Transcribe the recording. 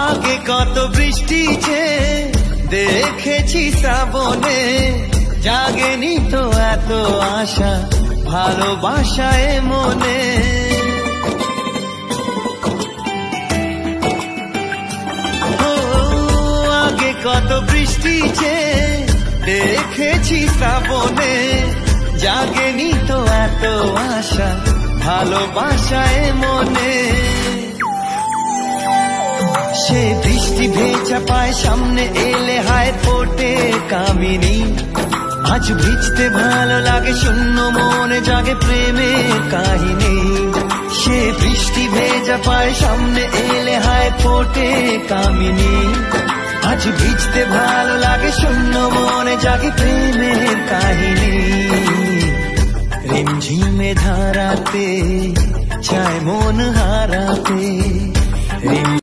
আগে কত বৃষ্টি যে দেখেছি শ্রাবণে, জাগেনি তো এত আশা ভালোবাসায় মনে। আগে কত বৃষ্টি যে দেখেছি শ্রাবণে, জাগেনি তো এত আশা ভালোবাসায় মনে। সে বৃষ্টি ভেজা পায় সামনে এলে হায় ফোটে কামিনী। আজ ভিজতে ভালো লাগে শূন্য মনে জাগে প্রেমের কাহিনী। সে বৃষ্টি ভেজা পায় সামনে এলে হায় ফোটে কামিনী। আজ ভিজতে ভালো লাগে শূন্য মনে জাগে প্রেমের কাহিনী। রিমঝিমে ধারাতে চায় মন হারাতে।